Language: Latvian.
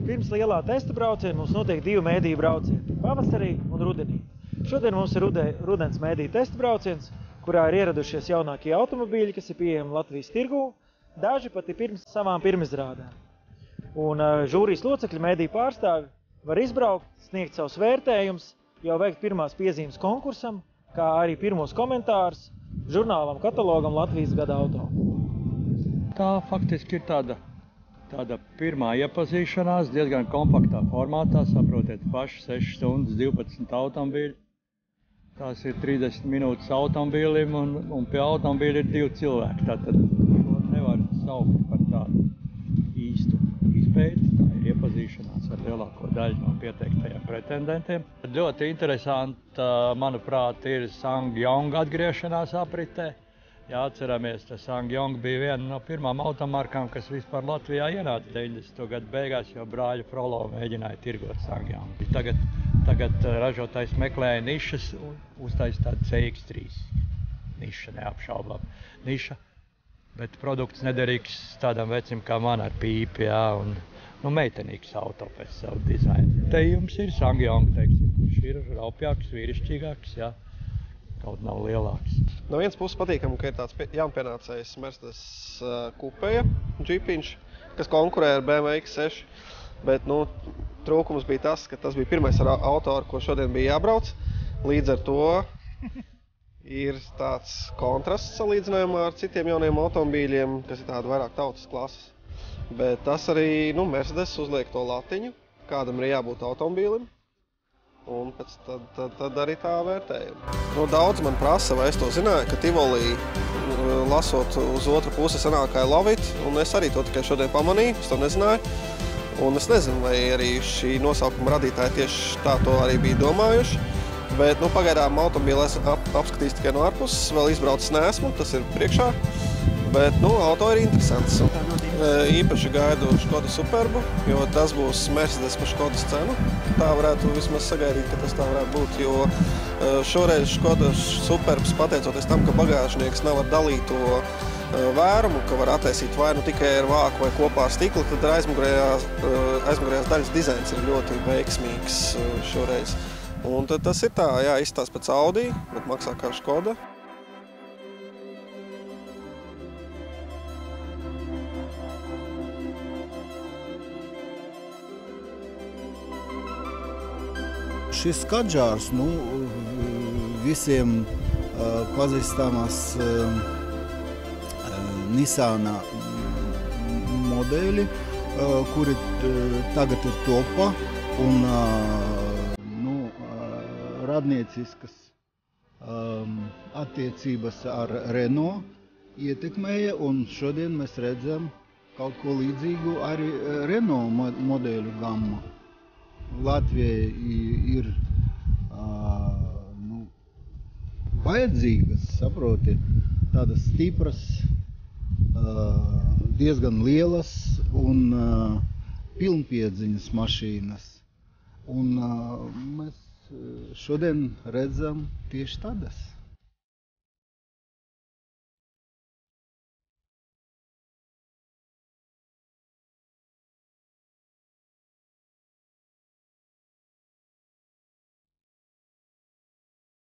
Pirms lielā testa brauciena mums notiek 2 mēdīju braucieni – pavasarī un rudenī. Šodien mums ir rudens mēdīju testa brauciens, kurā ir ieradušies jaunākie automobīļi, kas ir pieejami Latvijas tirgū, daži pat ir pirms savām pirmizrādēm. Un žūrijas locekļi, mēdīju pārstāvi var izbraukt, sniegt savus vērtējumus, jau veikt pirmās piezīmes konkursam, kā arī pirmos komentārus žurnālam katalogam Latvijas gada auto. Tā faktiski ir tāda pirmā iepazīšanās, diezgan kompaktā formātā, saprotiet paši 6 stundas 12 automobīļi. Tās ir 30 minūtes automobīlim un pie automobīļa ir 2 cilvēki. Tātad šo nevar saukt par tādu īstu izpēti. Tā ir iepazīšanās ar lielāko daļu no pieteiktajiem pretendentiem. Ļoti interesanti, manuprāt, ir SsangYong atgriešanās apritē. Jā, atceramies, ka SsangYong bija viena no pirmām automarkām, kas vispār Latvijā ienāca 90. gadu beigās, jo brāļi Frollo mēģināja tirgot SsangYong. Tagad ražotājs meklēja nišas un uztaisa tādu CX-3. Niša neapšaubām. Niša, bet produkts nederīgs tādam vecim kā man ar pīpi, jā, un meitenīgs auto pēc savu dizainu. Te jums ir SsangYong, teiksim, kurš ir raupjāks, vīrišķīgāks, jā. Kaut nav lielāks. No vienas puses patīkam, ka ir tāds jaunpienācējs Mercedes Coupeja džipiņš, kas konkurē ar BMW X6, bet, trūkums bija tas, ka tas bija pirmais auto, ar ko šodien bija jābrauc. Līdz ar to ir tāds kontrasts salīdzinājumā ar citiem jauniem automobīļiem, kas ir tādi vairāk tautas klases. Bet tas arī, Mercedes uzliek to latiņu, kādam ir jābūt automobīlim. Un pēc tad arī tā vērtējuma. Daudz man prasa, vai es to zināju, ka Tivoli, lasot uz otru pusi, sanāk I love it, un es arī to tikai šodien pamanīju, es to nezināju. Un es nezinu, vai arī šī nosaukuma radītāji tieši tā to arī bija domājuši. Bet, pagaidām automobīli esmu apskatījis tikai no ārpuses, vēl izbraucis neesmu, tas ir priekšā. Bet, auto ir interesants. Īpaši gaidu Škoda Superbu, jo tas būs Mercedes par Škodas cenu. Tā varētu vismaz sagaidīt, ka tas tā varētu būt, jo šoreiz Škoda Superbs, pateicoties tam, ka bagāžnieks nevar dalīt to vērumu, ka var attaisīt vai tikai ar vāku vai kopā ar stikli, tad aizmugurējās daļas dizains ir ļoti veiksmīgs šoreiz. Un tad tas ir tā, jā, izstās pēc Audi, bet maksā kā Škoda. Šis Kadžārs, visiem pazīstamās Nissana modeļi, kuri tagad ir topā un radnieciskas attiecības ar Renault ietekmēja, un šodien mēs redzam kaut ko līdzīgu arī Renault modeļu gamma. Latvijai ir vajadzīgas, saprotiet, tādas stipras, diezgan lielas un pilnpiedziņas mašīnas. Un mēs šodien redzam tieši tādas.